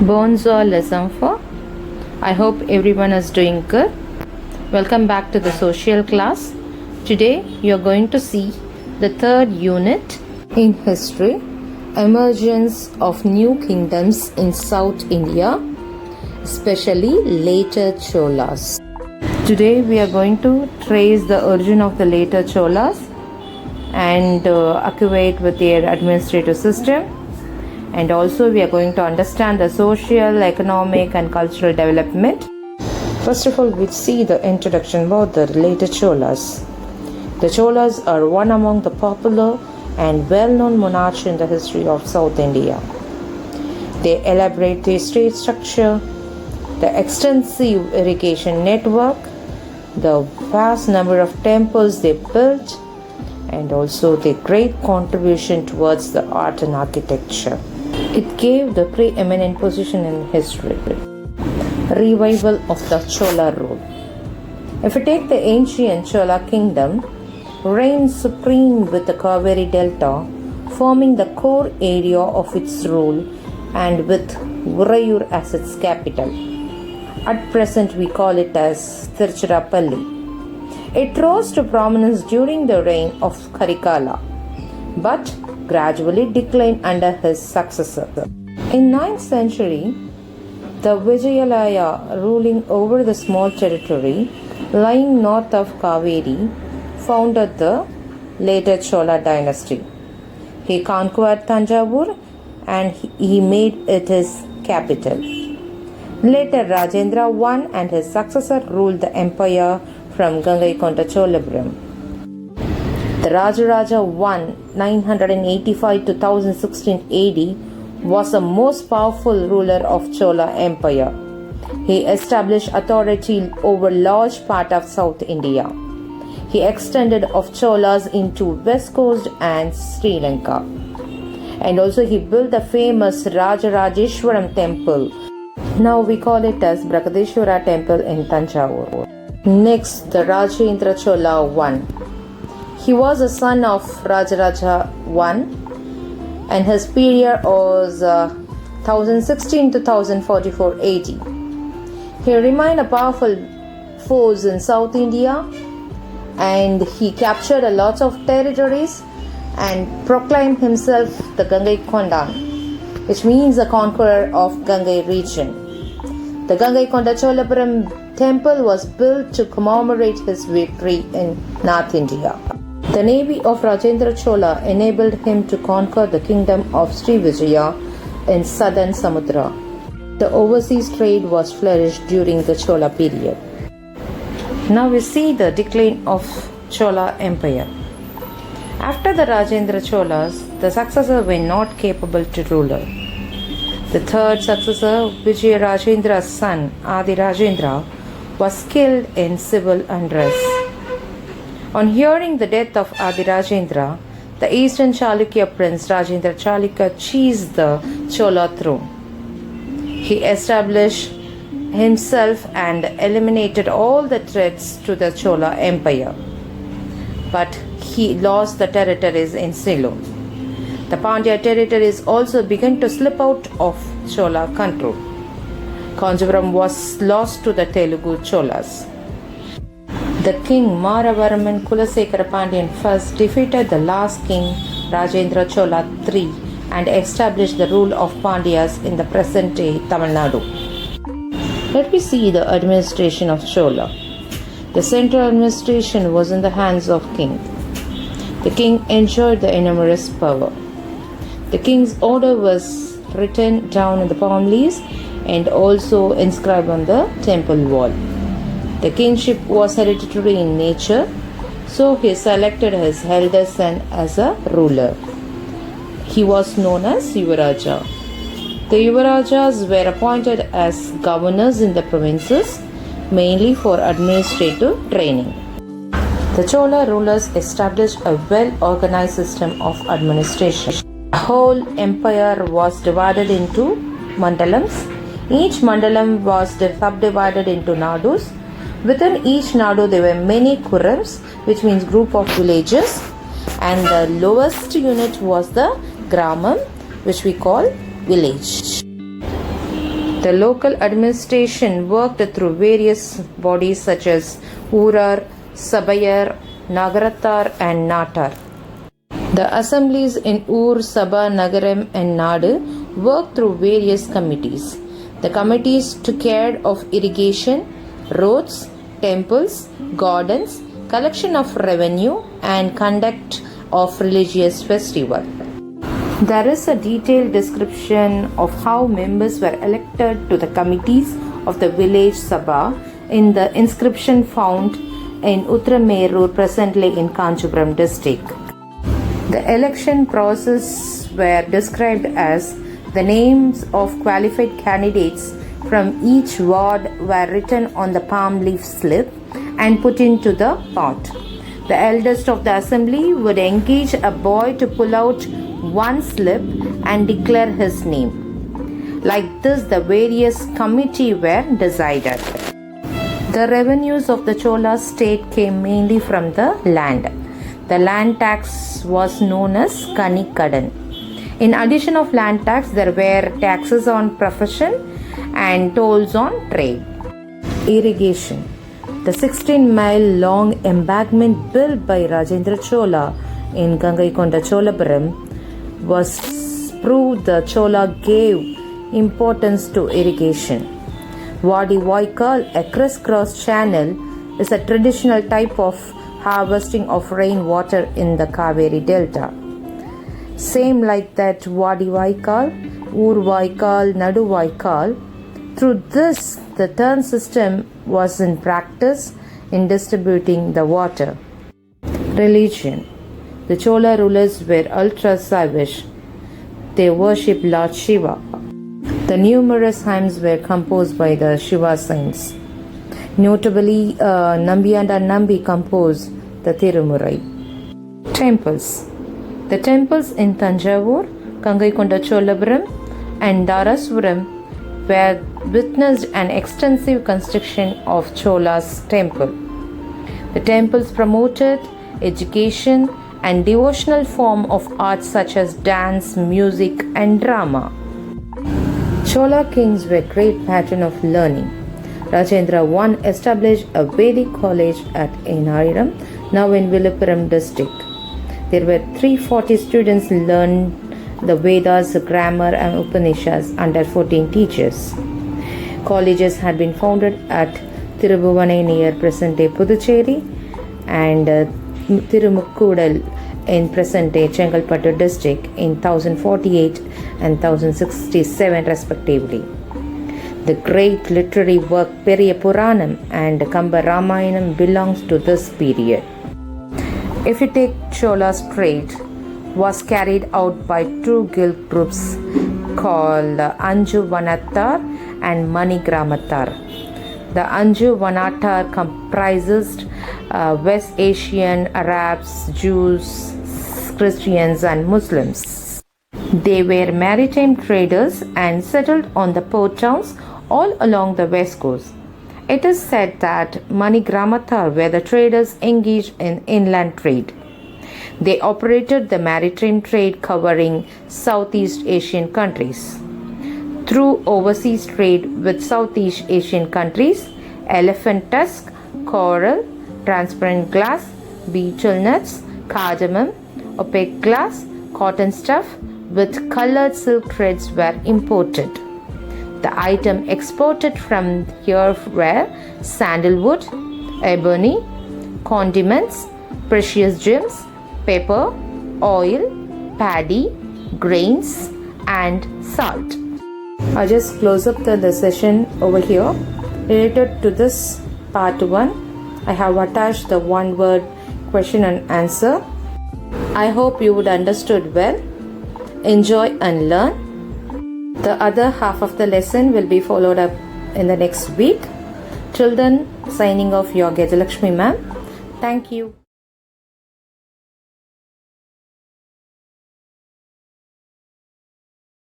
Bonjour lesson 4. I hope everyone is doing good. Welcome back to the social class. Today you are going to see the third unit in history, emergence of new kingdoms in South India, especially later Cholas. Today we are going to trace the origin of the later Cholas and acquaint with their administrative system. And also we are going to understand the social, economic and cultural development. First of all, we'll see the introduction about the later Cholas. The Cholas are one among the popular and well-known monarchs in the history of South India. They elaborate their state structure, the extensive irrigation network, the vast number of temples they built, and also their great contribution towards the art and architecture. It gave the preeminent position in history. Revival of the Chola rule. If we take the ancient Chola kingdom, reigned supreme with the Kaveri Delta, forming the core area of its rule and with Urayur as its capital. At present we call it as Tiruchirappalli. It rose to prominence during the reign of Karikala, but gradually declined under his successor. In 9th century, the Vijayalaya, ruling over the small territory lying north of Kaveri, founded the later Chola dynasty. He conquered Tanjavur and he made it his capital. Later, Rajendra I and his successor ruled the empire from Gangaikonda Cholapuram. The Rajaraja I, 985 to 1016 AD, was the most powerful ruler of Chola Empire. He established authority over large part of South India. He extended of Cholas into West Coast and Sri Lanka. And also he built the famous Rajarajeshwaram temple. Now we call it as Brihadeshwara temple in Tanjavur. Next, the Rajendra Chola I. He was a son of Rajaraja I and his period was 1016 to 1044 AD. He remained a powerful force in South India and he captured a lot of territories and proclaimed himself the Gangaikondan, which means the conqueror of Gangai region. The Gangaikonda Cholapuram temple was built to commemorate his victory in North India. The navy of Rajendra Chola enabled him to conquer the kingdom of Srivijaya in southern Samudra. The overseas trade was flourished during the Chola period. Now we see the decline of Chola Empire. After the Rajendra Cholas, the successors were not capable to rule. The third successor, Vijaya Rajendra's son, Adi Rajendra, was killed in civil unrest. On hearing the death of Adi Rajendra, the eastern Chalukya prince Rajendra Chalukya seized the Chola throne. He established himself and eliminated all the threats to the Chola empire. But he lost the territories in Ceylon. The Pandya territories also began to slip out of Chola control. Kanjipuram was lost to the Telugu Cholas. The king Maravarman Kulasekara Pandyan first defeated the last king Rajendra Chola III and established the rule of Pandyas in the present-day Tamil Nadu. Let me see the administration of Chola. The central administration was in the hands of king. The king enjoyed the enormous power. The king's order was written down in the palm leaves and also inscribed on the temple wall. The kingship was hereditary in nature, so he selected his eldest son as a ruler. He was known as Yuvaraja. The Yuvarajas were appointed as governors in the provinces, mainly for administrative training. The Chola rulers established a well-organized system of administration. The whole empire was divided into mandalams. Each mandalam was subdivided into nadus. Within each nadu there were many kurams, which means group of villages, and the lowest unit was the gramam, which we call village. The local administration worked through various bodies such as Urar, Sabayar, Nagaratar and Natar. The assemblies in Ur, Sabha, Nagaram and Nadu worked through various committees. The committees took care of irrigation, roads, temples, gardens, collection of revenue and conduct of religious festival. There is a detailed description of how members were elected to the committees of the village Sabha in the inscription found in Uttaramerur, presently in Kanchipuram district. The election process were described as the names of qualified candidates from each ward were written on the palm leaf slip and put into the pot. The eldest of the assembly would engage a boy to pull out one slip and declare his name. Like this, the various committees were decided. The revenues of the Chola state came mainly from the land. The land tax was known as Kanikadan. In addition of land tax, there were taxes on profession and tolls on trade. Irrigation. The 16-mile long embankment built by Rajendra Chola in Gangaikonda Cholapuram was proved the Chola gave importance to irrigation. Wadi Vaikal, a crisscross channel, is a traditional type of harvesting of rainwater in the Kaveri Delta. Same like that Wadi Vaikal, Ur Vaikal, Nadu Vaikal. Through this, the turn system was in practice in distributing the water. Religion. The Chola rulers were ultra savage. They worshipped Lord Shiva. The numerous hymns were composed by the Shiva saints. Notably, Nambiyanda Nambi composed the Tirumurai. Temples. The temples in Tanjavur, Gangaikonda Cholapuram and Daraspuram were witnessed an extensive construction of Chola's temple. The temples promoted education and devotional form of arts such as dance, music and drama. Chola kings were great patron of learning. Rajendra I established a Vedic college at Enariram, now in Viluppuram district. There were 340 students learned the Vedas, grammar and Upanishads under 14 teachers. Colleges had been founded at Tirubhuvanai near present-day Puducherry and Tirumukkudal in present-day Chengalpattu district in 1048 and 1067 respectively. The great literary work Periya Puranam and Kamba Ramayanam belongs to this period. If you take Chola's trade, was carried out by two guild groups called Anju Vanattar and Mani Gramatar. The Anju Vanattar comprises West Asian Arabs, Jews, Christians and Muslims. They were maritime traders and settled on the port towns all along the west coast. It is said that Mani Gramatar were the traders engaged in inland trade. They operated the maritime trade covering Southeast Asian countries. Through overseas trade with Southeast Asian countries, elephant tusk, coral, transparent glass, betel nuts, cardamom, opaque glass, cotton stuff with colored silk threads were imported. The item exported from here were sandalwood, ebony, condiments, precious gems, pepper, oil, paddy, grains and salt. I'll just close up the session over here. Related to this part 1, I have attached the one word question and answer. I hope you would understood well. Enjoy and learn. The other half of the lesson will be followed up in the next week. Till then, signing off, your Gajalakshmi ma'am. Thank you.